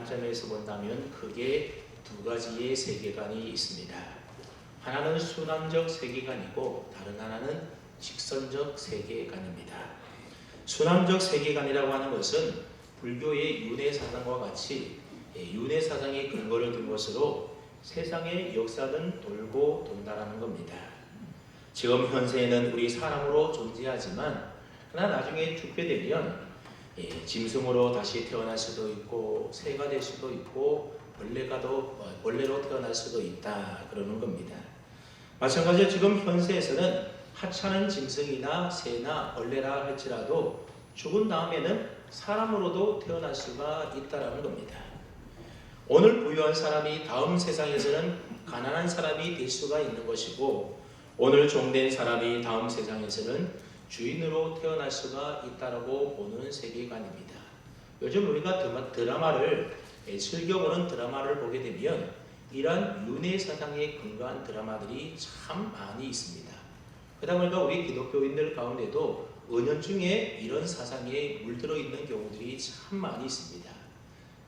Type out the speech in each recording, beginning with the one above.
관점에서 본다면 크게 두 가지의 세계관이 있습니다. 하나는 순환적 세계관이고 다른 하나는 직선적 세계관입니다. 순환적 세계관이라고 하는 것은 불교의 윤회사상과 같이 윤회사상의 근거를 둔 것으로 세상의 역사는 돌고 돈다라는 겁니다. 지금 현세에는 우리 사람으로 존재하지만 그러나 나중에 죽게 되면 짐승으로 다시 태어날 수도 있고 새가 될 수도 있고 벌레로 태어날 수도 있다 그러는 겁니다. 마찬가지로 지금 현세에서는 하찮은 짐승이나 새나 벌레라 할지라도 죽은 다음에는 사람으로도 태어날 수가 있다라는 겁니다. 오늘 부유한 사람이 다음 세상에서는 가난한 사람이 될 수가 있는 것이고 오늘 종된 사람이 다음 세상에서는 주인으로 태어날 수가 있다라고 보는 세계관입니다. 요즘 우리가 드라마를 즐겨보는 드라마를 보게 되면 이러한 윤회사상에 근거한 드라마들이 참 많이 있습니다. 그러다 보니까 우리 기독교인들 가운데도 은연중에 이런 사상에 물들어 있는 경우들이 참 많이 있습니다.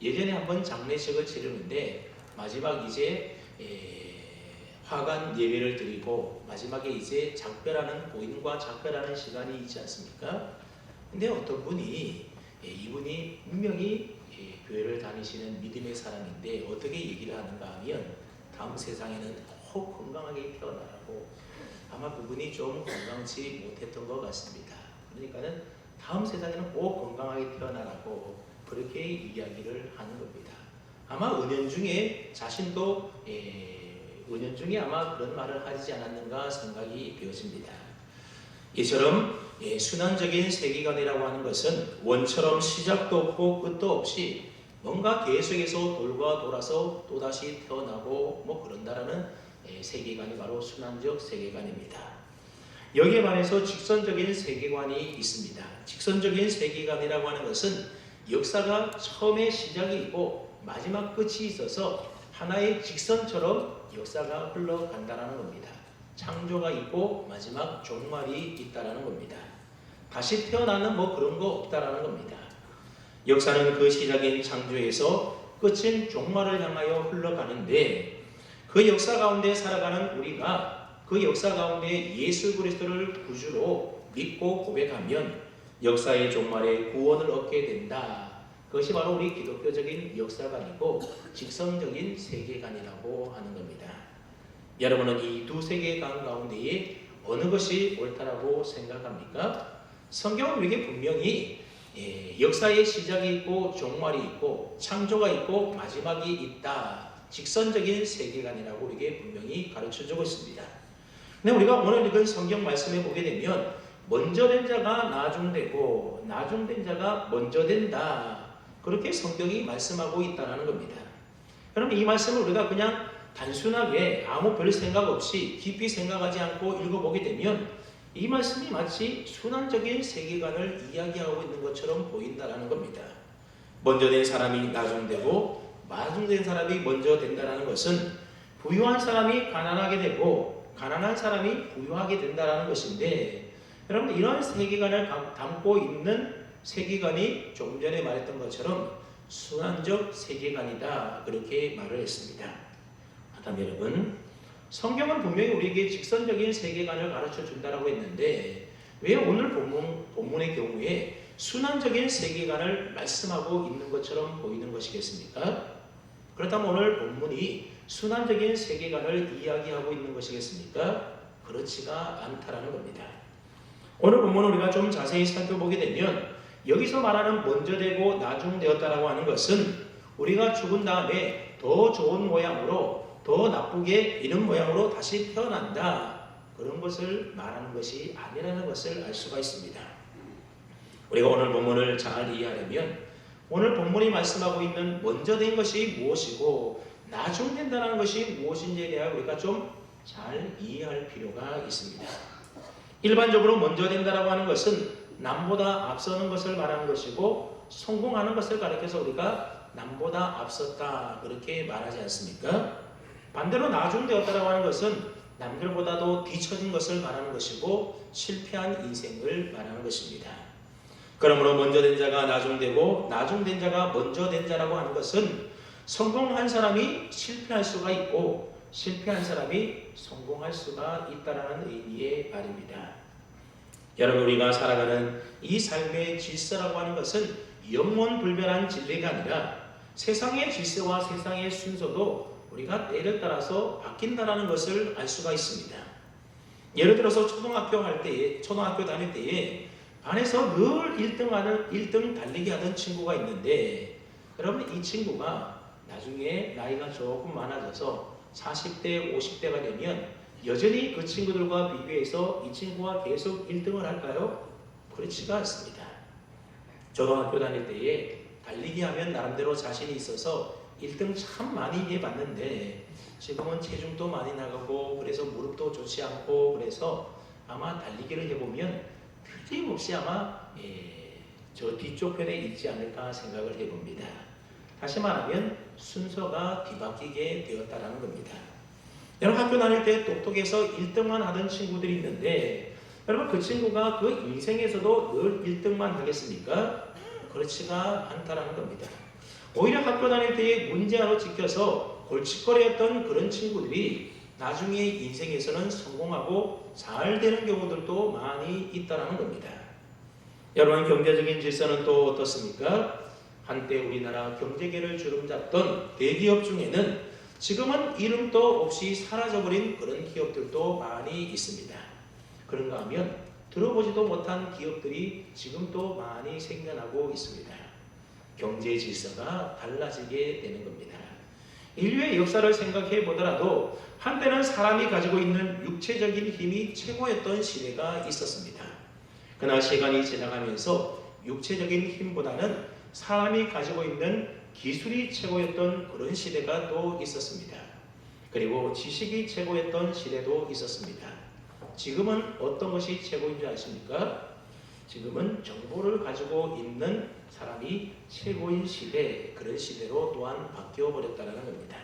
예전에 한번 장례식을 치르는데 마지막 이제 화관 예배를 드리고 마지막에 이제 작별하는 고인과 작별하는 시간이 있지 않습니까? 근데 어떤 분이 이분이 분명히 교회를 다니시는 믿음의 사람인데 어떻게 얘기를 하는가 하면 다음 세상에는 꼭 건강하게 태어나라고 아마 그분이 좀 건강치 못했던 것 같습니다. 그러니까는 다음 세상에는 꼭 건강하게 태어나라고 그렇게 이야기를 하는 겁니다. 아마 은연중에 자신도 은연중에 아마 그런 말을 하지 않았는가 생각이 되어집니다. 이처럼 순환적인 세계관이라고 하는 것은 원처럼 시작도 없고 끝도 없이 뭔가 계속해서 돌과 돌아서 또다시 태어나고 그런다라는 세계관이 바로 순환적 세계관입니다. 여기에 반해서 직선적인 세계관이 있습니다. 직선적인 세계관이라고 하는 것은 역사가 처음에 시작이 있고 마지막 끝이 있어서 하나의 직선처럼 역사가 흘러간다는 겁니다. 창조가 있고 마지막 종말이 있다는 겁니다. 다시 태어나는 그런 거 없다는 겁니다. 역사는 그 시작인 창조에서 끝인 종말을 향하여 흘러가는데 그 역사 가운데 살아가는 우리가 그 역사 가운데 예수 그리스도를 구주로 믿고 고백하면 역사의 종말에 구원을 얻게 된다. 그것이 바로 우리 기독교적인 역사관이고 직선적인 세계관이라고 하는 겁니다. 여러분은 이 두 세계관 가운데에 어느 것이 옳다라고 생각합니까? 성경은 우리에게 분명히 역사의 시작이 있고 종말이 있고 창조가 있고 마지막이 있다. 직선적인 세계관이라고 우리에게 분명히 가르쳐주고 있습니다. 근데 우리가 오늘 읽은 성경 말씀에 보게 되면 먼저 된 자가 나중되고 나중된 자가 먼저 된다. 그렇게 성경이 말씀하고 있다는 겁니다. 그럼 이 말씀을 우리가 그냥 단순하게 아무 별 생각 없이 깊이 생각하지 않고 읽어보게 되면 이 말씀이 마치 순환적인 세계관을 이야기하고 있는 것처럼 보인다는 겁니다. 먼저 된 사람이 나중되고 나중된 사람이 먼저 된다는 것은 부유한 사람이 가난하게 되고 가난한 사람이 부유하게 된다는 것인데 여러분 이러한 세계관을 담고 있는 세계관이 조금 전에 말했던 것처럼 순환적 세계관이다 그렇게 말을 했습니다. 그다음 여러분 성경은 분명히 우리에게 직선적인 세계관을 가르쳐 준다라고 했는데 왜 오늘 본문의 경우에 순환적인 세계관을 말씀하고 있는 것처럼 보이는 것이겠습니까? 그렇다면 오늘 본문이 순환적인 세계관을 이야기하고 있는 것이겠습니까? 그렇지가 않다라는 겁니다. 오늘 본문을 우리가 좀 자세히 살펴보게 되면 여기서 말하는 먼저 되고 나중되었다라고 하는 것은 우리가 죽은 다음에 더 좋은 모양으로 더 나쁘게 이런 모양으로 다시 태어난다. 그런 것을 말하는 것이 아니라는 것을 알 수가 있습니다. 우리가 오늘 본문을 잘 이해하려면 오늘 본문이 말씀하고 있는 먼저 된 것이 무엇이고 나중된다는 것이 무엇인지에 대하여 우리가 좀 잘 이해할 필요가 있습니다. 일반적으로 먼저 된다라고 하는 것은 남보다 앞서는 것을 말하는 것이고 성공하는 것을 가리켜서 우리가 남보다 앞섰다 그렇게 말하지 않습니까? 반대로 나중되었다라고 하는 것은 남들보다도 뒤처진 것을 말하는 것이고 실패한 인생을 말하는 것입니다. 그러므로 먼저 된 자가 나중되고 나중된 자가 먼저 된 자라고 하는 것은 성공한 사람이 실패할 수가 있고 실패한 사람이 성공할 수가 있다라는 의미의 말입니다. 여러분, 우리가 살아가는 이 삶의 질서라고 하는 것은 영원불변한 진리가 아니라 세상의 질서와 세상의 순서도 우리가 때를 따라서 바뀐다라는 것을 알 수가 있습니다. 예를 들어서 초등학교 다닐 때에 반에서 늘 1등 달리기 하던 친구가 있는데, 여러분, 이 친구가 나중에 나이가 조금 많아져서 40대, 50대가 되면 여전히 그 친구들과 비교해서 이 친구가 계속 1등을 할까요? 그렇지가 않습니다. 초등학교 다닐 때에 달리기 하면 나름대로 자신이 있어서 1등 참 많이 해봤는데 지금은 체중도 많이 나가고 그래서 무릎도 좋지 않고 그래서 아마 달리기를 해보면 틀림없이 아마 저 뒤쪽 편에 있지 않을까 생각을 해봅니다. 다시 말하면 순서가 뒤바뀌게 되었다는 겁니다. 여러분, 학교 다닐 때 똑똑해서 1등만 하던 친구들이 있는데 여러분, 그 친구가 그 인생에서도 늘 1등만 하겠습니까? 그렇지가 않다는 겁니다. 오히려 학교 다닐 때에 문제아로 찍혀서 골칫거리였던 그런 친구들이 나중에 인생에서는 성공하고 잘 되는 경우들도 많이 있다는 겁니다. 여러분, 경제적인 질서는 또 어떻습니까? 한때 우리나라 경제계를 주름잡던 대기업 중에는 지금은 이름도 없이 사라져버린 그런 기업들도 많이 있습니다. 그런가 하면 들어보지도 못한 기업들이 지금도 많이 생겨나고 있습니다. 경제 질서가 달라지게 되는 겁니다. 인류의 역사를 생각해 보더라도 한때는 사람이 가지고 있는 육체적인 힘이 최고였던 시대가 있었습니다. 그러나 시간이 지나가면서 육체적인 힘보다는 사람이 가지고 있는 기술이 최고였던 그런 시대가 또 있었습니다. 그리고 지식이 최고였던 시대도 있었습니다. 지금은 어떤 것이 최고인 줄 아십니까? 지금은 정보를 가지고 있는 사람이 최고인 시대, 그런 시대로 또한 바뀌어버렸다는 겁니다.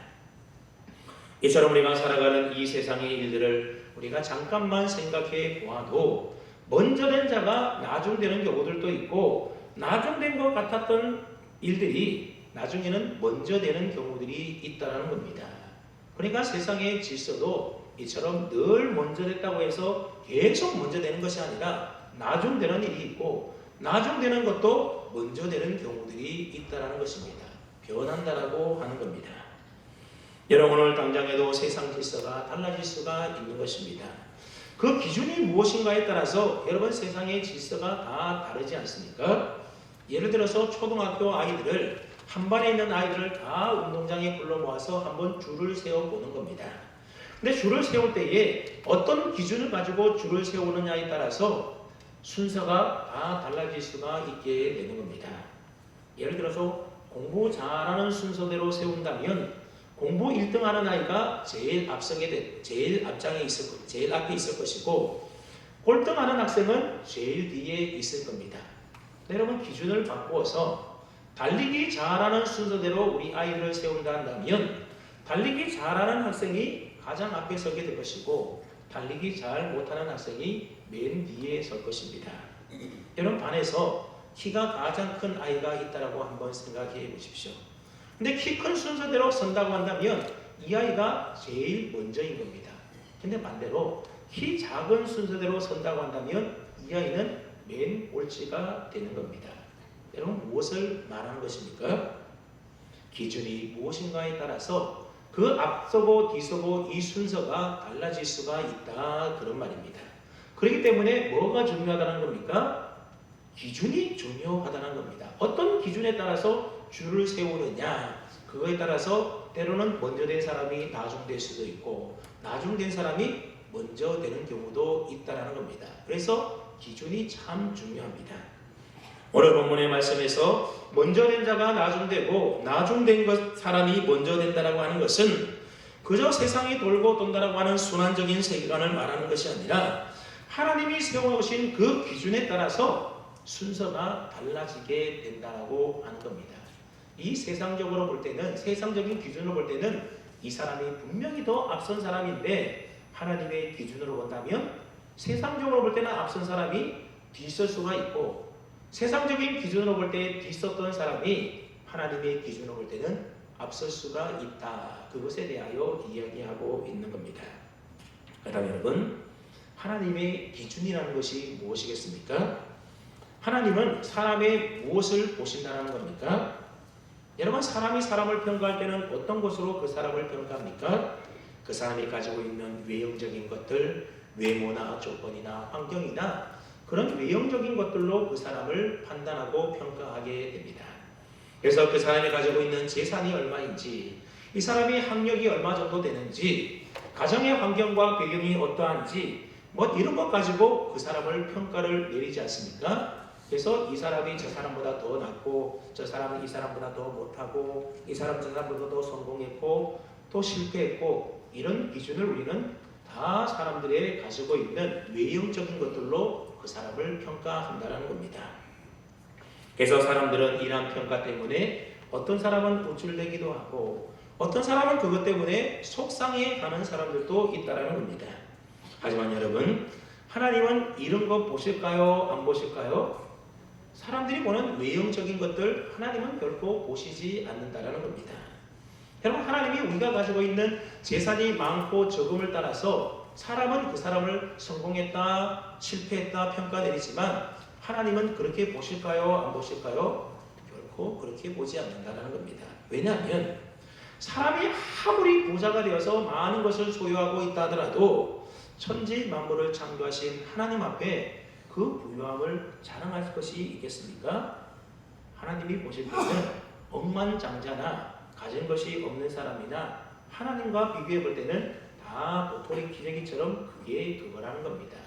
이처럼 우리가 살아가는 이 세상의 일들을 우리가 잠깐만 생각해 보아도 먼저 된 자가 나중되는 경우들도 있고 나중된 것 같았던 일들이 나중에는 먼저 되는 경우들이 있다는 겁니다. 그러니까 세상의 질서도 이처럼 늘 먼저 됐다고 해서 계속 먼저 되는 것이 아니라 나중되는 일이 있고 나중되는 것도 먼저 되는 경우들이 있다는 것입니다. 변한다라고 하는 겁니다. 여러분, 오늘 당장에도 세상 질서가 달라질 수가 있는 것입니다. 그 기준이 무엇인가에 따라서 여러분, 세상의 질서가 다 다르지 않습니까? 예를 들어서 초등학교 아이들을, 한 반에 있는 아이들을 다 운동장에 불러 모아서 한번 줄을 세워보는 겁니다. 근데 줄을 세울 때에 어떤 기준을 가지고 줄을 세우느냐에 따라서 순서가 다 달라질 수가 있게 되는 겁니다. 예를 들어서 공부 잘하는 순서대로 세운다면 공부 1등 하는 아이가 제일 앞에 있을 것이고 꼴등하는 학생은 제일 뒤에 있을 겁니다. 여러분, 기준을 바꾸어서 달리기 잘하는 순서대로 우리 아이를 세운다 한다면 달리기 잘하는 학생이 가장 앞에 서게 될 것이고 달리기 잘 못하는 학생이 맨 뒤에 설 것입니다. 여러분, 반에서 키가 가장 큰 아이가 있다라고 한번 생각해 보십시오. 근데 키 큰 순서대로 선다고 한다면 이 아이가 제일 먼저인 겁니다. 근데 반대로 키 작은 순서대로 선다고 한다면 이 아이는 맨 꼴찌가 되는 겁니다. 여러분, 무엇을 말하는 것입니까? 기준이 무엇인가에 따라서 그 앞서고 뒤서고 이 순서가 달라질 수가 있다, 그런 말입니다. 그렇기 때문에 뭐가 중요하다는 겁니까? 기준이 중요하다는 겁니다. 어떤 기준에 따라서 줄을 세우느냐, 그거에 따라서 때로는 먼저 된 사람이 나중될 수도 있고 나중된 사람이 먼저 되는 경우도 있다는 겁니다. 그래서 기준이 참 중요합니다. 오늘 본문의 말씀에서 먼저 된 자가 나중되고 나중된 사람이 먼저 된다라고 하는 것은 그저 세상이 돌고 돈다라고 하는 순환적인 세계관을 말하는 것이 아니라 하나님이 세워놓으신 그 기준에 따라서 순서가 달라지게 된다라고 하는 겁니다. 이 세상적으로 볼 때는, 세상적인 기준으로 볼 때는 이 사람이 분명히 더 앞선 사람인데 하나님의 기준으로 본다면 세상적으로 볼 때는 앞선 사람이 뒤설 수가 있고 세상적인 기준으로 볼 때 뒤섰던 사람이 하나님의 기준으로 볼 때는 앞설 수가 있다. 그것에 대하여 이야기하고 있는 겁니다. 그다음에 여러분, 하나님의 기준이라는 것이 무엇이겠습니까? 하나님은 사람의 무엇을 보신다는 겁니까? 여러분, 사람이 사람을 평가할 때는 어떤 것으로 그 사람을 평가합니까? 그 사람이 가지고 있는 외형적인 것들, 외모나 조건이나 환경이나 그런 외형적인 것들로 그 사람을 판단하고 평가하게 됩니다. 그래서 그 사람이 가지고 있는 재산이 얼마인지, 이 사람이 학력이 얼마 정도 되는지, 가정의 환경과 배경이 어떠한지 뭐 이런 것 가지고 그 사람을 평가를 내리지 않습니까? 그래서 이 사람이 저 사람보다 더 낫고, 저 사람은 이 사람보다 더 못하고, 이 사람은 저 사람보다 더 성공했고 또 실패했고, 이런 기준을 우리는 다 사람들의 가지고 있는 외형적인 것들로 그 사람을 평가한다는 겁니다. 그래서 사람들은 이러한 평가 때문에 어떤 사람은 우쭐대기도 하고, 어떤 사람은 그것 때문에 속상해하는 사람들도 있다는 겁니다. 하지만 여러분, 하나님은 이런 거 보실까요? 안 보실까요? 사람들이 보는 외형적인 것들 하나님은 결코 보시지 않는다는 겁니다. 여러분, 하나님이 우리가 가지고 있는 재산이 많고 적음을 따라서 사람은 그 사람을 성공했다, 실패했다 평가 내리지만 하나님은 그렇게 보실까요? 안 보실까요? 결코 그렇게 보지 않는다는 겁니다. 왜냐하면 사람이 아무리 부자가 되어서 많은 것을 소유하고 있다 하더라도 천지 만물을 창조하신 하나님 앞에 그 부유함을 자랑할 것이 있겠습니까? 하나님이 보실 때는 억만장자나 가진 것이 없는 사람이나 하나님과 비교해 볼 때는 다 도토리 기저귀처럼 그게 그거라는 겁니다.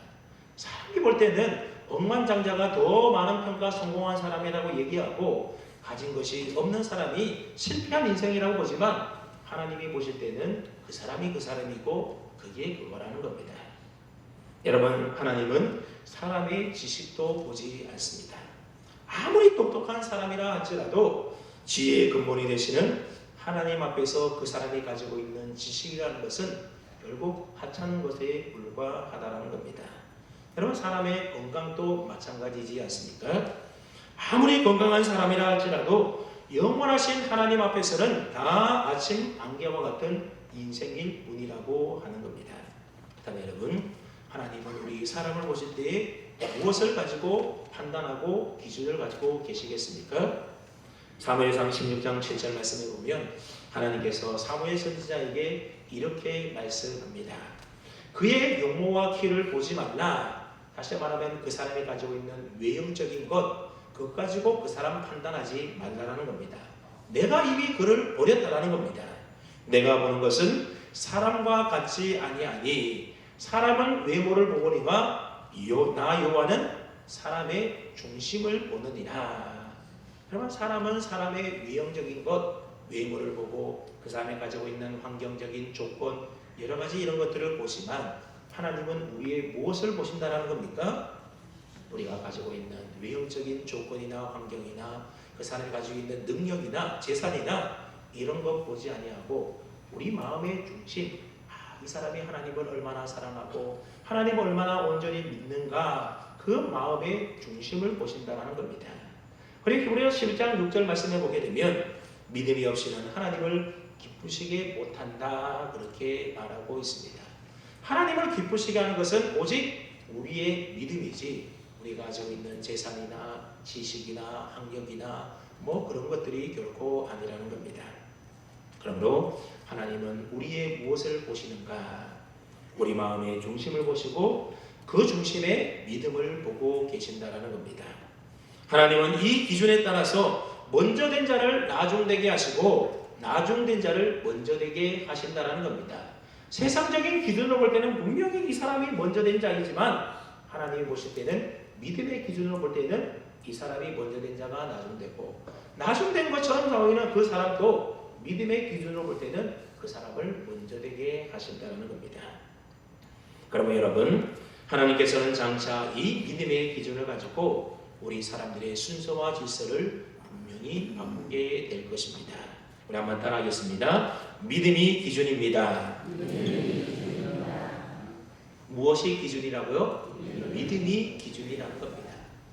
사람이 볼 때는 억만장자가 더 많은 평가 성공한 사람이라고 얘기하고, 가진 것이 없는 사람이 실패한 인생이라고 보지만 하나님이 보실 때는 그 사람이 그 사람이고 그게 그거라는 겁니다. 여러분, 하나님은 사람의 지식도 보지 않습니다. 아무리 똑똑한 사람이라 할지라도 지혜의 근본이 되시는 하나님 앞에서 그 사람이 가지고 있는 지식이라는 것은 결국 하찮은 것에 불과하다는 겁니다. 여러분, 사람의 건강도 마찬가지지 않습니까? 아무리 건강한 사람이라 할지라도 영원하신 하나님 앞에서는 다 아침 안개와 같은 인생일 뿐이라고 하는 겁니다. 그다음에 여러분, 하나님은 우리 사람을 보실 때에 무엇을 가지고 판단하고 기준을 가지고 계시겠습니까? 사무엘상 16장 7절 말씀에 보면 하나님께서 사무엘 선지자에게 이렇게 말씀합니다. 그의 용모와 키를 보지 말라. 다시 말하면 그 사람이 가지고 있는 외형적인 것, 그것 가지고 그 사람 판단하지 말라는 겁니다. 내가 이미 그를 버렸다라는 겁니다. 내가 보는 것은 사람과 같지 아니하니 사람은 외모를 보거니와 나 여호와는 사람의 중심을 보느니라. 그러면 사람은 사람의 외형적인 것, 외모를 보고 그 사람이 가지고 있는 환경적인 조건, 여러 가지 이런 것들을 보지만 하나님은 우리의 무엇을 보신다는 겁니까? 우리가 가지고 있는 외형적인 조건이나 환경이나 그 사람이 가지고 있는 능력이나 재산이나 이런 것 보지 아니하고 우리 마음의 중심, 이 사람이 하나님을 얼마나 사랑하고 하나님을 얼마나 온전히 믿는가, 그 마음의 중심을 보신다는 겁니다. 그리고 히브리서 11장 6절 말씀해 보게 되면 믿음이 없이는 하나님을 기쁘시게 못한다, 그렇게 말하고 있습니다. 하나님을 기쁘시게 하는 것은 오직 우리의 믿음이지 우리가 가지고 있는 재산이나 지식이나 학력이나 뭐 그런 것들이 결코 아니라는 겁니다. 그러므로 하나님은 우리의 무엇을 보시는가? 우리 마음의 중심을 보시고 그 중심에 믿음을 보고 계신다라는 겁니다. 하나님은 이 기준에 따라서 먼저 된 자를 나중되게 하시고 나중된 자를 먼저 되게 하신다라는 겁니다. 세상적인 기준으로 볼 때는 분명히 이 사람이 먼저 된 자이지만 하나님이 보실 때는 믿음의 기준으로 볼 때는 이 사람이 먼저 된 자가 나중되고 나중된 것처럼 보이는 그 사람도 믿음의 기준으로 볼 때는 그 사람을 먼저 되게 하신다는 겁니다. 그러면 여러분, 하나님께서는 장차 이 믿음의 기준을 가지고 우리 사람들의 순서와 질서를 분명히 바꾸게 될 것입니다. 우리 한번 따라하겠습니다. 믿음이 기준입니다. 무엇이 기준이라고요? 믿음이 기준이라는 겁니다.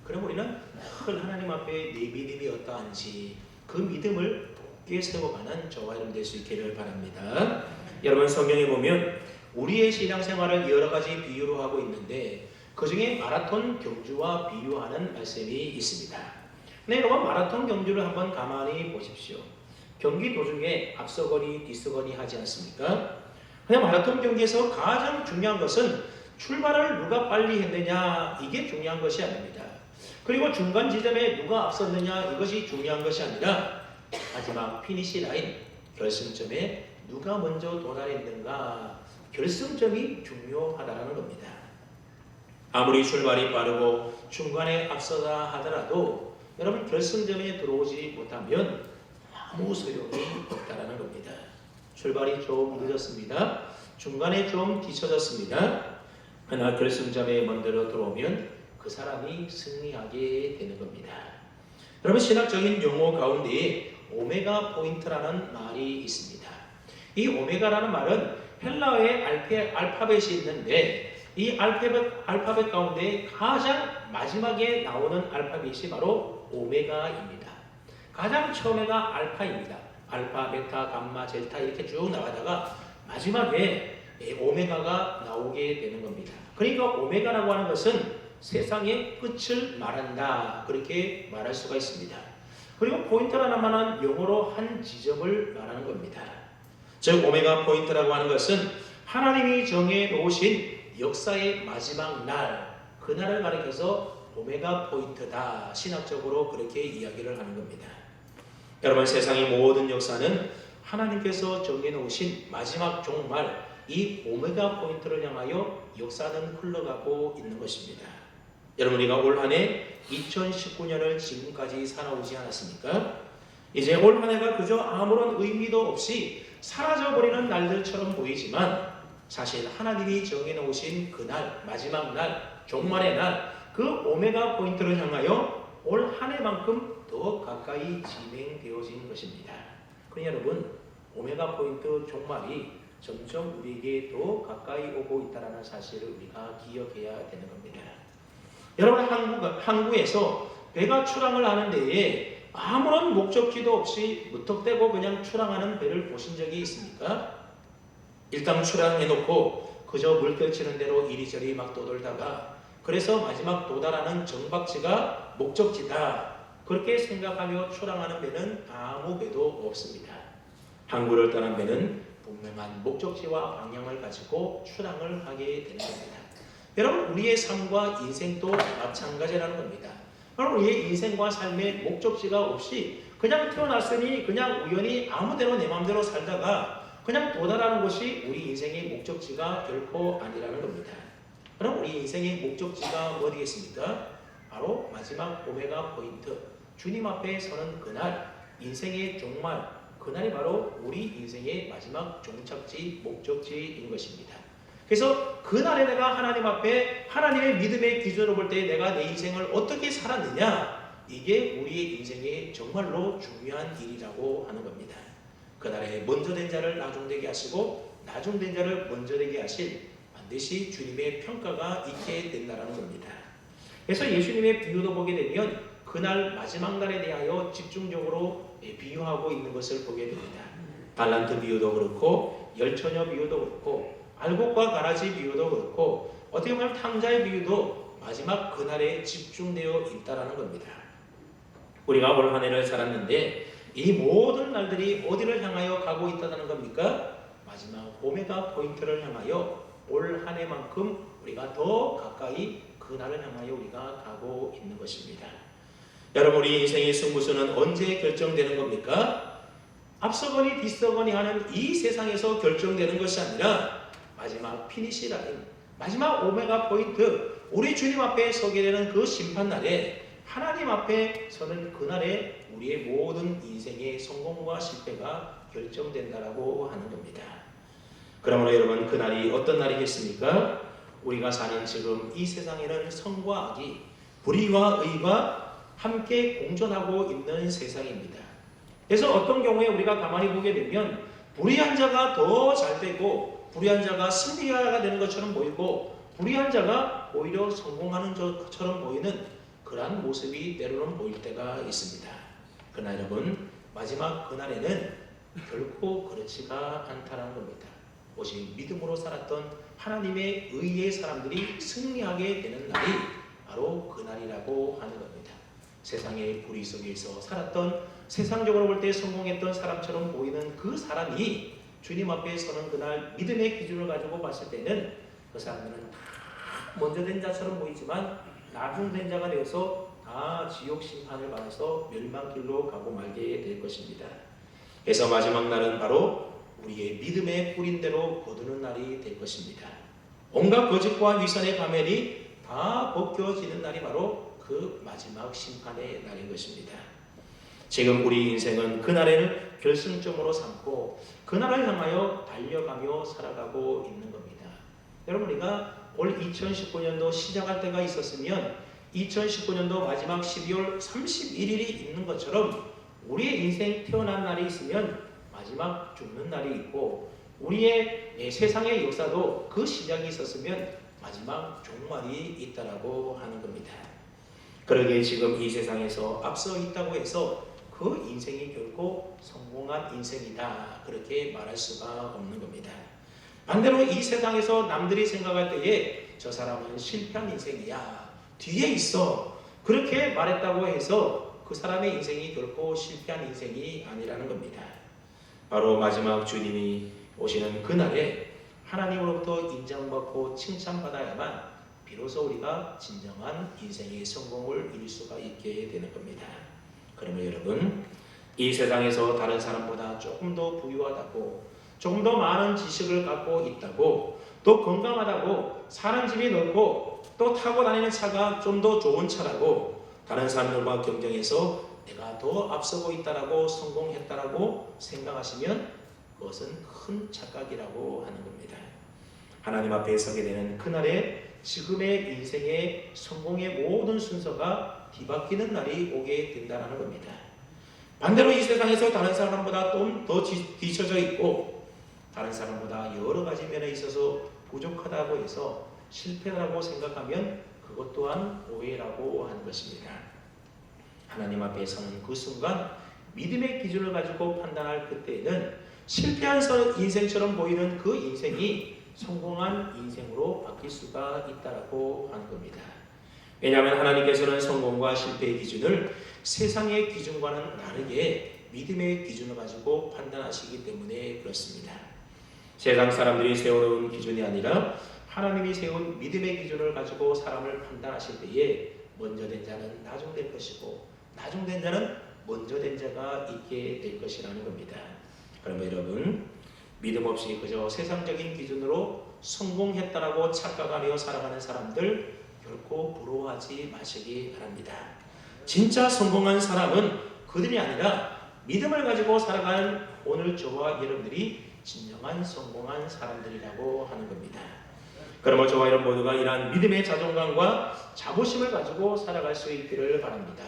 그럼 우리는 늘 하나님 앞에 내 믿음이 어떠한지 그 믿음을 굳게 세워가는 저와 여러분 될 수 있기를 바랍니다. 여러분 성경에 보면 우리의 신앙생활을 여러 가지 비유로 하고 있는데 그 중에 마라톤 경주와 비유하는 말씀이 있습니다. 네, 여러분 마라톤 경주를 한번 가만히 보십시오. 경기 도중에 앞서거니 뒤서거니 하지 않습니까? 그냥 마라톤 경기에서 가장 중요한 것은 출발을 누가 빨리 했느냐 이게 중요한 것이 아닙니다. 그리고 중간 지점에 누가 앞섰느냐 이것이 중요한 것이 아니라 마지막 피니시 라인 결승점에 누가 먼저 도달했는가 결승점이 중요하다는 겁니다. 아무리 출발이 빠르고 중간에 앞서다 하더라도 여러분 결승점에 들어오지 못하면 아무 소용이 없다는 겁니다. 출발이 좀 늦었습니다. 중간에 좀 뒤쳐졌습니다. 그러나 결승점에 먼저 들어오면 그 사람이 승리하게 되는 겁니다. 여러분 신학적인 용어 가운데 오메가 포인트라는 말이 있습니다. 이 오메가라는 말은 헬라어의 알파벳이 있는데 이 알파벳 가운데 가장 마지막에 나오는 알파벳이 바로 오메가입니다. 가장 처음에가 알파입니다. 알파, 베타, 감마, 젤타 이렇게 쭉 나가다가 마지막에 오메가가 나오게 되는 겁니다. 그러니까 오메가라고 하는 것은 세상의 끝을 말한다 그렇게 말할 수가 있습니다. 그리고 포인트라는 말은 영어로 한 지점을 말하는 겁니다. 즉 오메가 포인트라고 하는 것은 하나님이 정해 놓으신 역사의 마지막 날 그날을 가리켜서 오메가 포인트다 신학적으로 그렇게 이야기를 하는 겁니다. 여러분 세상의 모든 역사는 하나님께서 정해 놓으신 마지막 종말 이 오메가 포인트를 향하여 역사는 흘러가고 있는 것입니다. 여러분 우리가 올 한 해 2019년을 지금까지 살아오지 않았습니까? 이제 올 한 해가 그저 아무런 의미도 없이 사라져버리는 날들처럼 보이지만 사실 하나님이 정해놓으신 그날 마지막 날 종말의 날 그 오메가 포인트를 향하여 올 한 해만큼 더 가까이 진행되어진 것입니다. 그러니 여러분 오메가 포인트 종말이 점점 우리에게 더 가까이 오고 있다는 사실을 우리가 기억해야 되는 겁니다. 여러분 항구에서 배가 출항을 하는 데에 아무런 목적지도 없이 무턱대고 그냥 출항하는 배를 보신 적이 있습니까? 일단 출항해놓고 그저 물결치는 대로 이리저리 막 떠돌다가 그래서 마지막 도달하는 정박지가 목적지다 그렇게 생각하며 출항하는 배는 아무 배도 없습니다. 항구를 떠난 배는 분명한 목적지와 방향을 가지고 출항을 하게 되는 겁니다. 여러분 우리의 삶과 인생도 마찬가지라는 겁니다. 여러분 우리의 인생과 삶의 목적지가 없이 그냥 태어났으니 그냥 우연히 아무데나 내 마음대로 살다가 그냥 도달하는 것이 우리 인생의 목적지가 결코 아니라는 겁니다. 그럼 우리 인생의 목적지가 어디겠습니까? 바로 마지막 오메가 포인트 주님 앞에 서는 그날 인생의 종말 그날이 바로 우리 인생의 마지막 종착지 목적지인 것입니다. 그래서 그날에 내가 하나님 앞에 하나님의 믿음의 기준으로 볼 때 내가 내 인생을 어떻게 살았느냐 이게 우리의 인생의 정말로 중요한 일이라고 하는 겁니다. 그날에 먼저 된 자를 나중되게 하시고 나중된 자를 먼저 되게 하실 반드시 주님의 평가가 있게 된다는 겁니다. 그래서 예수님의 비유도 보게 되면 그날 마지막 날에 대하여 집중적으로 비유하고 있는 것을 보게 됩니다. 달란트 비유도 그렇고 열처녀 비유도 그렇고 알곡과 가라지 비유도 그렇고 어떻게 보면 탕자의 비유도 마지막 그날에 집중되어 있다는 겁니다. 우리가 올 한 해를 살았는데 이 모든 날들이 어디를 향하여 가고 있다는 겁니까? 마지막 오메가 포인트를 향하여 올 한 해만큼 우리가 더 가까이 그날을 향하여 우리가 가고 있는 것입니다. 여러분 우리 인생의 승부수는 언제 결정되는 겁니까? 앞서거니 뒤서거니 하는 이 세상에서 결정되는 것이 아니라 마지막 피니시 라인, 마지막 오메가 포인트, 우리 주님 앞에 서게 되는 그 심판날에 하나님 앞에 서는 그날에 우리의 모든 인생의 성공과 실패가 결정된다라고 하는 겁니다. 그러므로 여러분 그날이 어떤 날이겠습니까? 우리가 사는 지금 이 세상에는 성과 악이 불의와 의가 함께 공존하고 있는 세상입니다. 그래서 어떤 경우에 우리가 가만히 보게 되면 불의한 자가 더 잘 되고 불의한 자가 승리가 되는 것처럼 보이고 불의한 자가 오히려 성공하는 것처럼 보이는 그러한 모습이 때로는 보일 때가 있습니다. 그러나 여러분, 마지막 그날에는 결코 그렇지가 않다는 겁니다. 오직 믿음으로 살았던 하나님의 의의 사람들이 승리하게 되는 날이 바로 그날이라고 하는 겁니다. 세상의 불의 속에서 살았던, 세상적으로 볼 때 성공했던 사람처럼 보이는 그 사람이 주님 앞에 서는 그날 믿음의 기준을 가지고 봤을 때는 그 사람들은 다 먼저 된 자처럼 보이지만 나중 된 자가 되어서 다 지옥 심판을 받아서 멸망길로 가고 말게 될 것입니다. 그래서 마지막 날은 바로 우리의 믿음의 뿌린 대로 거두는 날이 될 것입니다. 온갖 거짓과 위선의 가면이 다 벗겨지는 날이 바로 그 마지막 심판의 날인 것입니다. 지금 우리 인생은 그날을 결승점으로 삼고 그날을 향하여 달려가며 살아가고 있는 겁니다. 여러분, 우리가 올 2019년도 시작할 때가 있었으면 2019년도 마지막 12월 31일이 있는 것처럼 우리의 인생 태어난 날이 있으면 마지막 죽는 날이 있고, 우리의 세상의 역사도 그 시작이 있었으면 마지막 종말이 있다라고 하는 겁니다. 그러기에 지금 이 세상에서 앞서 있다고 해서 그 인생이 결코 성공한 인생이다, 그렇게 말할 수가 없는 겁니다. 반대로 이 세상에서 남들이 생각할 때에 저 사람은 실패한 인생이야, 뒤에 있어, 그렇게 말했다고 해서 그 사람의 인생이 결코 실패한 인생이 아니라는 겁니다. 바로 마지막 주님이 오시는 그날에 하나님으로부터 인정받고 칭찬받아야만 비로소 우리가 진정한 인생의 성공을 이룰 수가 있게 되는 겁니다. 그러면 여러분, 이 세상에서 다른 사람보다 조금 더 부유하다고, 조금 더 많은 지식을 갖고 있다고, 또 건강하다고, 사는 집이 넓고 또 타고 다니는 차가 좀 더 좋은 차라고 다른 사람들과 경쟁해서 내가 더 앞서고 있다라고 성공했다라고 생각하시면 그것은 큰 착각이라고 하는 겁니다. 하나님 앞에 서게 되는 그날에 지금의 인생의 성공의 모든 순서가 뒤바뀌는 날이 오게 된다는 겁니다. 반대로 이 세상에서 다른 사람보다 좀 더 뒤처져 있고 다른 사람보다 여러 가지 면에 있어서 부족하다고 해서 실패라고 생각하면 그것 또한 오해라고 하는 것입니다. 하나님 앞에 서는 그 순간 믿음의 기준을 가지고 판단할 그때에는 실패한 인생처럼 보이는 그 인생이 성공한 인생으로 바뀔 수가 있다고 하는 겁니다. 왜냐하면 하나님께서는 성공과 실패의 기준을 세상의 기준과는 다르게 믿음의 기준을 가지고 판단하시기 때문에 그렇습니다. 세상 사람들이 세워놓은 기준이 아니라 하나님이 세운 믿음의 기준을 가지고 사람을 판단하실 때에 먼저 된 자는 나중 될 것이고 나중 된 자는 먼저 된 자가 있게 될 것이라는 겁니다. 그러면 여러분, 믿음 없이 그저 세상적인 기준으로 성공했다라고 착각하며 살아가는 사람들 결코 부러워하지 마시기 바랍니다. 진짜 성공한 사람은 그들이 아니라 믿음을 가지고 살아가는 오늘 저와 여러분들이 진정한 성공한 사람들이라고 하는 겁니다. 그러면 저와 여러분 모두가 이러한 믿음의 자존감과 자부심을 가지고 살아갈 수 있기를 바랍니다.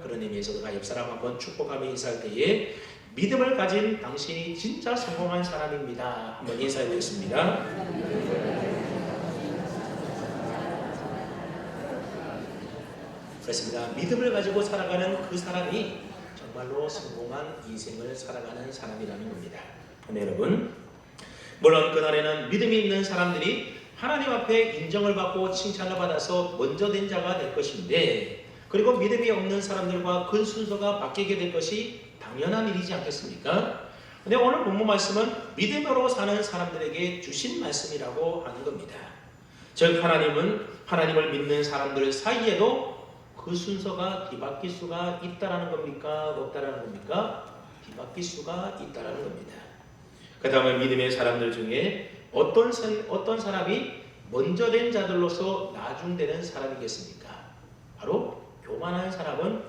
그런 의미에서 우리가 옆 사람 한번 축복하며 인사할 때에 믿음을 가진 당신이 진짜 성공한 사람입니다. 한번 인사해 보겠습니다. 그렇습니다. 믿음을 가지고 살아가는 그 사람이 정말로 성공한 인생을 살아가는 사람이라는 겁니다. 근데 여러분, 물론 그날에는 믿음이 있는 사람들이 하나님 앞에 인정을 받고 칭찬을 받아서 먼저 된 자가 될 것인데, 그리고 믿음이 없는 사람들과 그 순서가 바뀌게 될 것이 당연한 일이지 않겠습니까? 근데 오늘 본문 말씀은 믿음으로 사는 사람들에게 주신 말씀이라고 하는 겁니다. 즉 하나님을 믿는 사람들 사이에도 그 순서가 뒤바뀔 수가 있다라는 겁니까? 없다라는 겁니까? 뒤바뀔 수가 있다라는 겁니다. 그 다음에 믿음의 사람들 중에 어떤 사람이 먼저 된 자들로서 나중되는 사람이겠습니까? 바로 교만한 사람은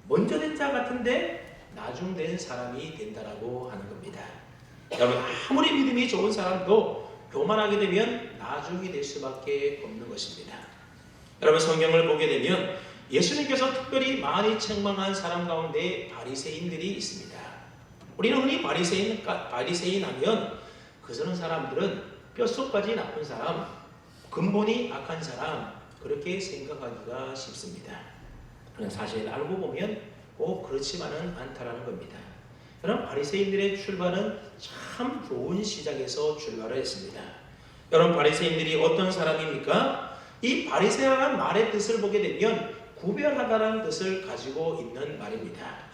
먼저 된 자 같은데 나중된 사람이 된다라고 하는 겁니다. 여러분, 아무리 믿음이 좋은 사람도 교만하게 되면 나중이 될 수밖에 없는 것입니다. 여러분, 성경을 보게 되면 예수님께서 특별히 많이 책망한 사람 가운데 바리새인들이 있습니다. 우리는 흔히 바리새인 하면 그런 사람들은 뼛속까지 나쁜 사람, 근본이 악한 사람, 그렇게 생각하기가 쉽습니다. 그런 사실을 알고 보면 꼭 그렇지만은 않다라는 겁니다. 그럼 바리새인들의 출발은 참 좋은 시작에서 출발을 했습니다. 여러분, 바리새인들이 어떤 사람입니까? 이 바리새라는 말의 뜻을 보게 되면 구별하다라는 뜻을 가지고 있는 말입니다.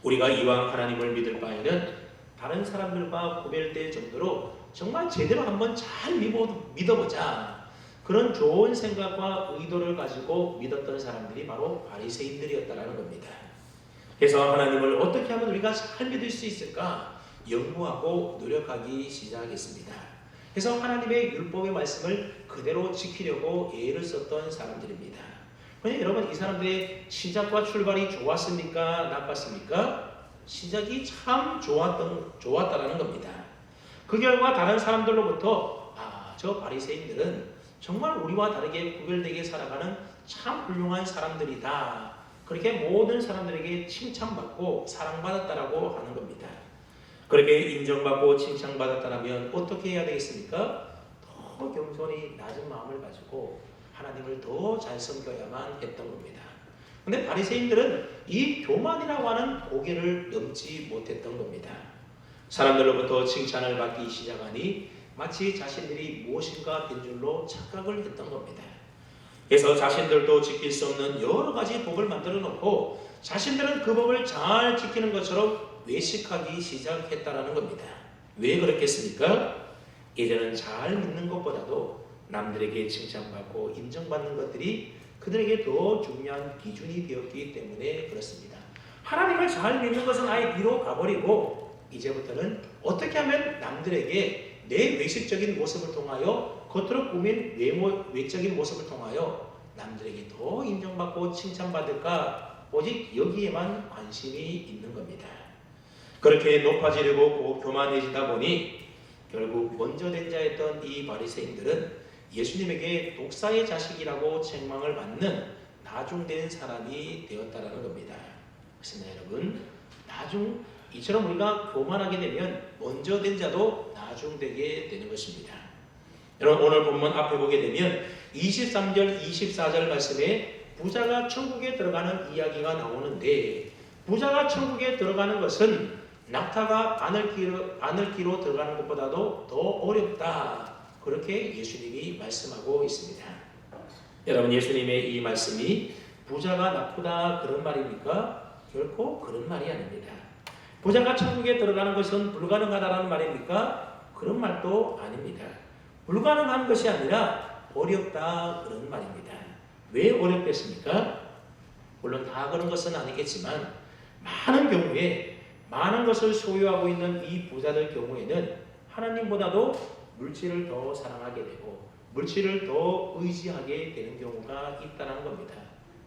우리가 이왕 하나님을 믿을 바에는 다른 사람들과 구별될 정도로 정말 제대로 한번 잘 믿어보자, 그런 좋은 생각과 의도를 가지고 믿었던 사람들이 바로 바리새인들이었다라는 겁니다. 그래서 하나님을 어떻게 하면 우리가 잘 믿을 수 있을까 연구하고 노력하기 시작했습니다. 그래서 하나님의 율법의 말씀을 그대로 지키려고 애를 썼던 사람들입니다. 그런데 여러분, 이 사람들의 시작과 출발이 좋았습니까? 나빴습니까? 시작이 참 좋았다라는 겁니다. 그 결과 다른 사람들로부터 저 바리새인들은 정말 우리와 다르게 구별되게 살아가는 참 훌륭한 사람들이다, 그렇게 모든 사람들에게 칭찬받고 사랑받았다라고 하는 겁니다. 그렇게 인정받고 칭찬받았다면 어떻게 해야 되겠습니까? 더 겸손히 낮은 마음을 가지고 하나님을 더 잘 섬겨야만 했던 겁니다. 그런데 바리새인들은 이 교만이라고 하는 고개를 넘지 못했던 겁니다. 사람들로부터 칭찬을 받기 시작하니 마치 자신들이 무엇인가 된 줄로 착각을 했던 겁니다. 그래서 자신들도 지킬 수 없는 여러 가지 법을 만들어 놓고 자신들은 그 법을 잘 지키는 것처럼 외식하기 시작했다라는 겁니다. 왜 그렇겠습니까? 이제는 잘 믿는 것보다도 남들에게 칭찬받고 인정받는 것들이 그들에게 더 중요한 기준이 되었기 때문에 그렇습니다. 하나님을 잘 믿는 것은 아예 뒤로 가버리고 이제부터는 어떻게 하면 남들에게 내 외식적인 모습을 통하여, 겉으로 꾸민 외적인 모습을 통하여 남들에게 더 인정받고 칭찬받을까, 오직 여기에만 관심이 있는 겁니다. 그렇게 높아지려고 교만해지다 보니 결국 먼저 된 자였던 이 바리새인들은 예수님에게 독사의 자식이라고 책망을 받는 나중된 사람이 되었다라는 겁니다. 그렇습니다, 여러분. 이처럼 우리가 교만하게 되면 먼저 된 자도 나중되게 되는 것입니다. 여러분, 오늘 본문 앞에 보게 되면 23절, 24절 말씀에 부자가 천국에 들어가는 이야기가 나오는데, 부자가 천국에 들어가는 것은 낙타가 바늘기로 들어가는 것보다도 더 어렵다, 그렇게 예수님이 말씀하고 있습니다. 여러분, 예수님의 이 말씀이 부자가 나쁘다 그런 말입니까? 결코 그런 말이 아닙니다. 부자가 천국에 들어가는 것은 불가능하다라는 말입니까? 그런 말도 아닙니다. 불가능한 것이 아니라 어렵다 그런 말입니다. 왜 어렵겠습니까? 물론 다 그런 것은 아니겠지만 많은 경우에 많은 것을 소유하고 있는 이 부자들 경우에는 하나님보다도 물질을 더 사랑하게 되고 물질을 더 의지하게 되는 경우가 있다는 겁니다.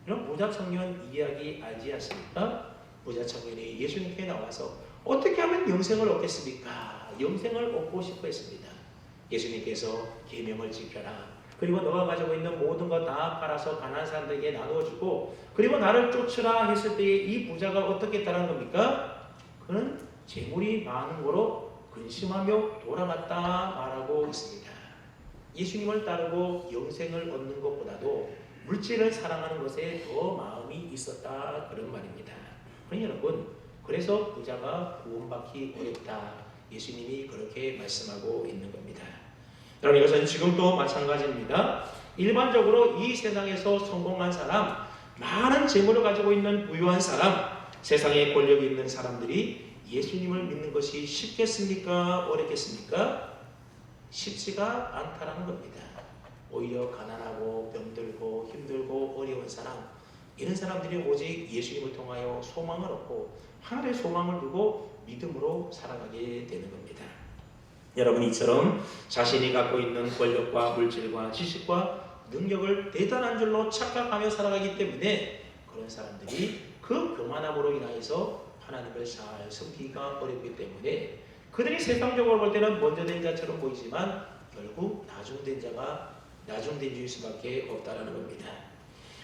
이런 부자 청년 이야기 알지 않습니까? 부자 청년이 예수님께 나와서 어떻게 하면 영생을 얻겠습니까? 영생을 얻고 싶어 했습니다. 예수님께서 계명을 지켜라, 그리고 너가 가지고 있는 모든 것 다 팔아서 가난한 사람들에게 나누어주고 그리고 나를 쫓으라 했을 때 이 부자가 어떻게 했다는 겁니까? 그는 재물이 많은 거로 근심하며 돌아갔다 말하고 있습니다. 예수님을 따르고 영생을 얻는 것보다도 물질을 사랑하는 것에 더 마음이 있었다 그런 말입니다. 그러니 여러분, 그래서 부자가 구원받기 어렵다, 예수님이 그렇게 말씀하고 있는 겁니다. 여러분, 이것은 지금도 마찬가지입니다. 일반적으로 이 세상에서 성공한 사람, 많은 재물을 가지고 있는 부유한 사람, 세상에 권력이 있는 사람들이 예수님을 믿는 것이 쉽겠습니까? 어렵겠습니까? 쉽지가 않다라는 겁니다. 오히려 가난하고 병들고 힘들고 어려운 사람, 이런 사람들이 오직 예수님을 통하여 소망을 얻고 하늘의 소망을 두고 믿음으로 살아가게 되는 겁니다. 여러분, 이처럼 자신이 갖고 있는 권력과 물질과 지식과 능력을 대단한 줄로 착각하며 살아가기 때문에 그런 사람들이 그 교만함으로 인하여서 하나님을 잘 섬기기가 어렵기 때문에 그들이 세상적으로 볼 때는 먼저 된 자처럼 보이지만 결국 나중된 자일 수밖에 없다는 겁니다.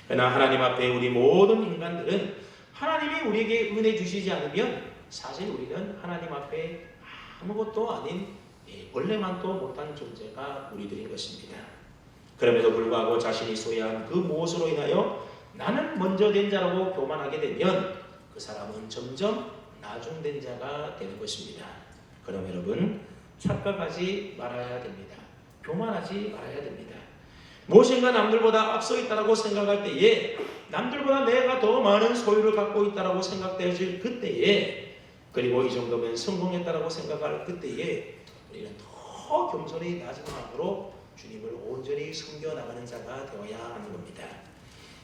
그러나 하나님 앞에 우리 모든 인간들은 하나님이 우리에게 은혜 주시지 않으면 사실 우리는 하나님 앞에 아무것도 아닌 벌레만도 못한 존재가 우리들인 것입니다. 그럼에도 불구하고 자신이 소유한 그 무엇으로 인하여 나는 먼저 된 자라고 교만하게 되면 그 사람은 점점 나중된 자가 되는 것입니다. 그럼 여러분, 착각하지 말아야 됩니다. 교만하지 말아야 됩니다. 무엇인가 남들보다 앞서 있다라고 생각할 때에, 남들보다 내가 더 많은 소유를 갖고 있다라고 생각되어질 그때에, 그리고 이 정도면 성공했다라고 생각할 그때에 우리는 더 겸손히 낮은 마음으로 주님을 온전히 섬겨나가는 자가 되어야 하는 겁니다.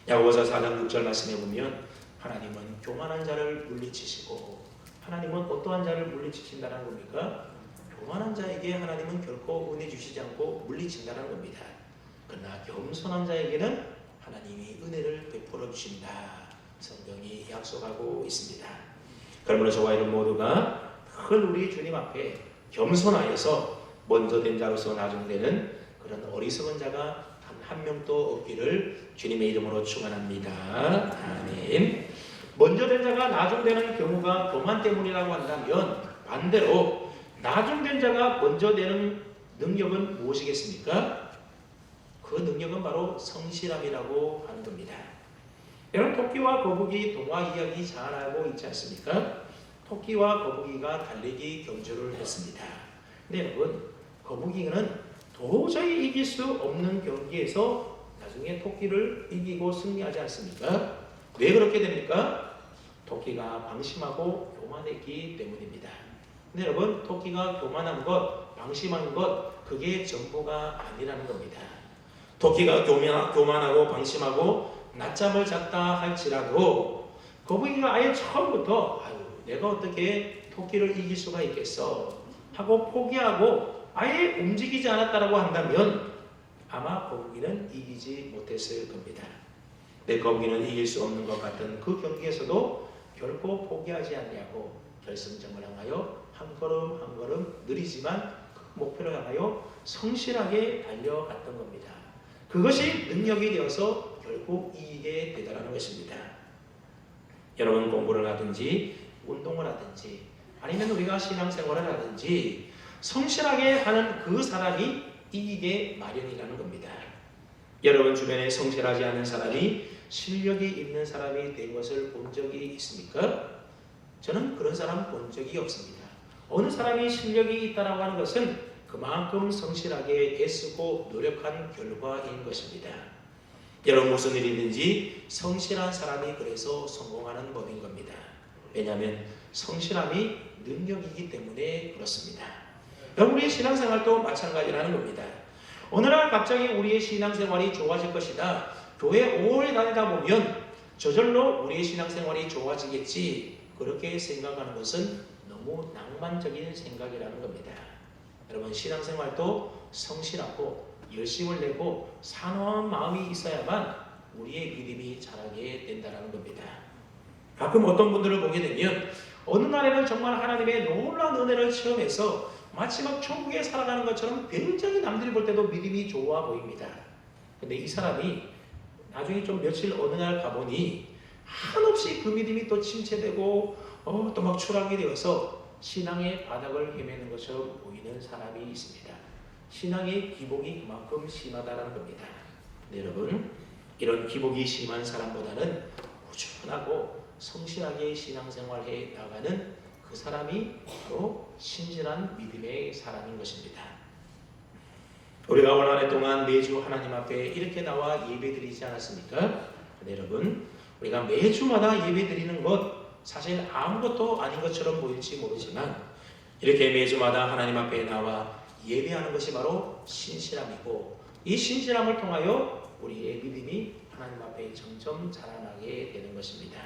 야고보서 4장 6절 말씀해 보면 하나님은 교만한 자를 물리치시고, 하나님은 어떠한 자를 물리치신다는 겁니까? 교만한 자에게 하나님은 결코 은혜 주시지 않고 물리친다는 겁니다. 그러나 겸손한 자에게는 하나님이 은혜를 베풀어 주신다. 성경이 약속하고 있습니다. 그러므로 저와 여러분 모두가 늘 우리 주님 앞에 겸손하여서 먼저 된 자로서 나중되는 그런 어리석은 자가 한 명도 없기를 주님의 이름으로 축원합니다. 아멘. 먼저 된 자가 나중되는 경우가 교만 때문이라고 한다면, 반대로 나중된 자가 먼저 되는 능력은 무엇이겠습니까? 그 능력은 바로 성실함이라고 하는 겁니다. 여러분, 토끼와 거북이 동화 이야기 잘 알고 있지 않습니까? 토끼와 거북이가 달리기 경주를 했습니다. 근데 여러분, 거북이는 도저히 이길 수 없는 경기에서 나중에 토끼를 이기고 승리하지 않습니까? 왜 그렇게 됩니까? 토끼가 방심하고 교만했기 때문입니다. 근데 여러분, 토끼가 교만한 것, 방심한 것, 그게 전부가 아니라는 겁니다. 토끼가 교만하고 방심하고 낮잠을 잤다 할지라도 거북이가 아예 처음부터 내가 어떻게 토끼를 이길 수가 있겠어 하고 포기하고 아예 움직이지 않았다라고 한다면 아마 거북이는 이기지 못했을 겁니다. 내 거북이는 이길 수 없는 것 같은 그 경기에서도 결코 포기하지 않냐고 결승점을 향하여 한 걸음 한 걸음 느리지만 그 목표를 향하여 성실하게 달려갔던 겁니다. 그것이 능력이 되어서 결국 이기게 되더라는 것입니다. 여러분, 공부를 하든지 운동을 하든지 아니면 우리가 신앙생활을 하든지 성실하게 하는 그 사람이 이기게 마련이라는 겁니다. 여러분 주변에 성실하지 않은 사람이 실력이 있는 사람이 된 것을 본 적이 있습니까? 저는 그런 사람 본 적이 없습니다. 어느 사람이 실력이 있다라고 하는 것은 그만큼 성실하게 애쓰고 노력한 결과인 것입니다. 여러분, 무슨 일이든지 성실한 사람이 그래서 성공하는 법인 겁니다. 왜냐하면 성실함이 능력이기 때문에 그렇습니다. 여러분, 우리의 신앙생활도 마찬가지라는 겁니다. 어느 날 갑자기 우리의 신앙생활이 좋아질 것이다, 교회 오래 다니다 보면 저절로 우리의 신앙생활이 좋아지겠지, 그렇게 생각하는 것은 너무 낭만적인 생각이라는 겁니다. 여러분, 신앙생활도 성실하고 열심을 내고 산화한 마음이 있어야만 우리의 믿음이 자라게 된다는 겁니다. 가끔 어떤 분들을 보게 되면 어느 날에는 정말 하나님의 놀라운 은혜를 체험해서 마치 막 천국에 살아가는 것처럼 굉장히 남들이 볼 때도 믿음이 좋아 보입니다. 근데 이 사람이 나중에 좀 며칠 어느 날 가보니 한없이 그 믿음이 또 침체되고 또 막 추락이 되어서 신앙의 바닥을 헤매는 것처럼 보이는 사람이 있습니다. 신앙의 기복이 그만큼 심하다는 겁니다. 네, 여러분, 이런 기복이 심한 사람보다는 꾸준하고 성실하게 신앙생활해 나가는 그 사람이 바로 신실한 믿음의 사람인 것입니다. 우리가 올 한 해 동안 매주 하나님 앞에 이렇게 나와 예배드리지 않았습니까? 네, 여러분, 우리가 매주마다 예배드리는 것 사실 아무것도 아닌 것처럼 보일지 모르지만 이렇게 매주마다 하나님 앞에 나와 예배하는 것이 바로 신실함이고, 이 신실함을 통하여 우리의 믿음이 하나님 앞에 점점 자라나게 되는 것입니다.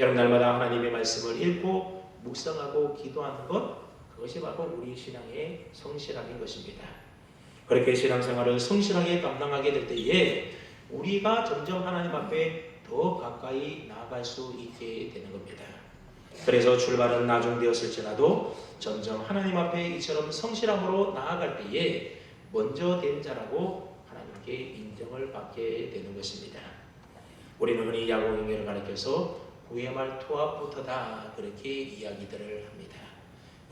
여러분, 날마다 하나님의 말씀을 읽고 묵상하고 기도하는 것, 그것이 바로 우리 신앙의 성실함인 것입니다. 그렇게 신앙생활을 성실하게 감당하게 될 때에 우리가 점점 하나님 앞에 더 가까이 나아갈 수 있게 되는 겁니다. 그래서 출발은 나중되었을지라도 점점 하나님 앞에 이처럼 성실함으로 나아갈 때에 먼저 된 자라고 하나님께 인정을 받게 되는 것입니다. 우리는 흔히 야구 경기를 가르쳐서 9회 말 투아웃부터다, 그렇게 이야기들을 합니다.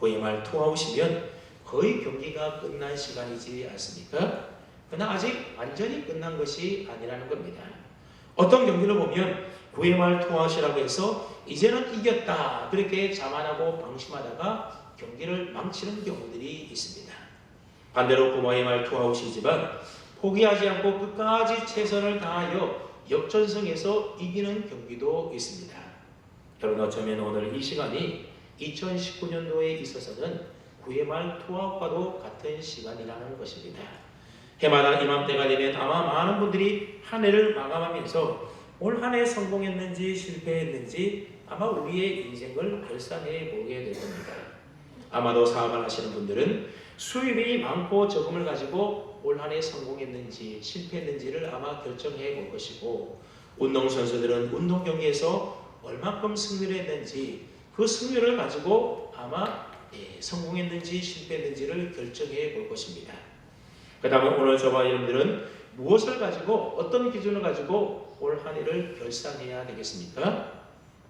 9회 말 투아웃이면 거의 경기가 끝난 시간이지 않습니까? 그러나 아직 완전히 끝난 것이 아니라는 겁니다. 어떤 경기를 보면 9회 말 투아웃이라고 해서 이제는 이겼다 그렇게 자만하고 방심하다가 경기를 망치는 경우들이 있습니다. 반대로 9회 말 투아웃이지만 포기하지 않고 끝까지 최선을 다하여 역전승에서 이기는 경기도 있습니다. 여러분, 어쩌면 오늘 이 시간이 2019년도에 있어서는 9회 말 투아웃과도 같은 시간이라는 것입니다. 해마다 이맘때가 되면 아마 많은 분들이 한 해를 마감하면서 올 한 해 성공했는지 실패했는지 아마 우리의 인생을 결산해 보게 될 겁니다. 아마도 사업을 하시는 분들은 수입이 많고 적음을 가지고 올 한 해 성공했는지 실패했는지를 아마 결정해 볼 것이고, 운동선수들은 운동 경기에서 얼마큼 승리를 했는지 그 승률을 가지고 아마 성공했는지 실패했는지를 결정해 볼 것입니다. 그 다음에 오늘 저와 여러분들은 무엇을 가지고 어떤 기준을 가지고 올 한 해를 결산해야 되겠습니까?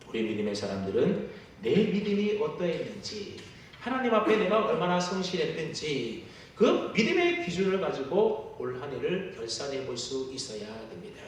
우리 믿음의 사람들은 내 믿음이 어떠했는지, 하나님 앞에 내가 얼마나 성실했는지 그 믿음의 기준을 가지고 올 한 해를 결산해 볼 수 있어야 됩니다.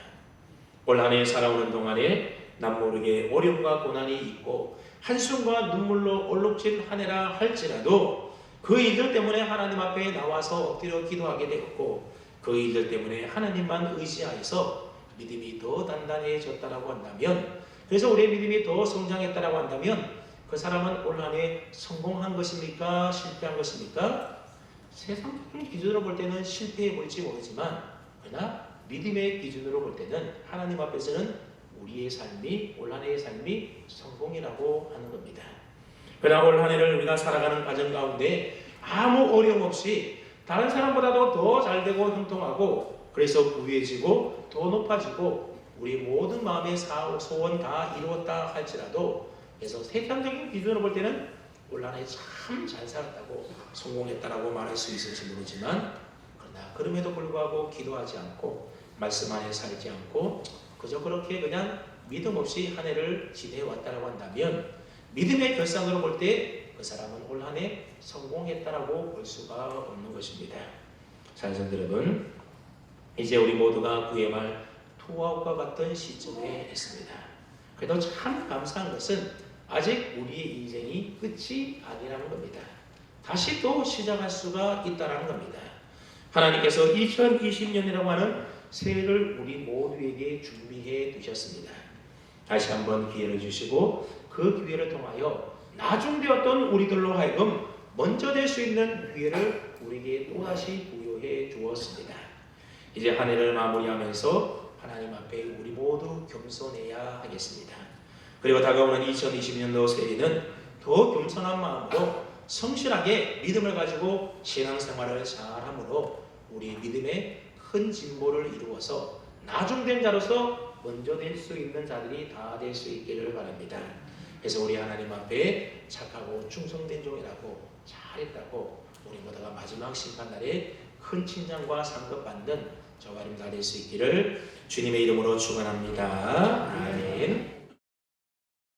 올 한 해 살아오는 동안에 남모르게 어려움과 고난이 있고 한숨과 눈물로 얼룩진 한 해라 할지라도 그 일들 때문에 하나님 앞에 나와서 엎드려 기도하게 되었고, 그 일들 때문에 하나님만 의지하여서 믿음이 더 단단해졌다라고 한다면, 그래서 우리의 믿음이 더 성장했다라고 한다면 그 사람은 올 한 해 성공한 것입니까? 실패한 것입니까? 세상적인 기준으로 볼 때는 실패해 볼지 모르지만, 그러나 믿음의 기준으로 볼 때는 하나님 앞에서는 우리의 삶이, 올 한 해의 삶이 성공이라고 하는 겁니다. 그러나 올 한 해를 우리가 살아가는 과정 가운데 아무 어려움 없이 다른 사람보다도 더 잘되고 형통하고, 그래서 부유해지고 더 높아지고 우리 모든 마음의 소원 다 이루었다 할지라도, 그래서 세상적인 기준으로 볼 때는 올 한 해 참 잘 살았다고 성공했다라고 말할 수 있을지 모르지만, 그러나 그럼에도 불구하고 기도하지 않고 말씀 안에 살지 않고 그저 그렇게 그냥 믿음 없이 한 해를 지내왔다라고 한다면, 믿음의 결산으로 볼 때 그 사람은 올 한 해 성공했다라고 볼 수가 없는 것입니다. 사랑하는 여러분, 이제 우리 모두가 9회 말 투아웃과 같은 시점에 있습니다. 그래도 참 감사한 것은 아직 우리의 인생이 끝이 아니라는 겁니다. 다시 또 시작할 수가 있다는 겁니다. 하나님께서 2020년이라고 하는 새해를 우리 모두에게 준비해 두셨습니다. 다시 한번 기회를 주시고 그 기회를 통하여 나중되었던 우리들로 하여금 먼저 될 수 있는 기회를 우리에게 또다시 부여해 주었습니다. 이제 한 해를 마무리하면서 하나님 앞에 우리 모두 겸손해야 하겠습니다. 그리고 다가오는 2020년도 새해는 더 겸손한 마음으로 성실하게 믿음을 가지고 신앙생활을 잘함으로 우리 믿음의 큰 진보를 이루어서 나중된 자로서 먼저 될 수 있는 자들이 다 될 수 있기를 바랍니다. 그래서 우리 하나님 앞에 착하고 충성된 종이라고 잘했다고 우리 모두가 마지막 심판날에 큰 칭찬과 상급 받는 저와 여러분 다 될 수 있기를 주님의 이름으로 축원합니다. 아멘.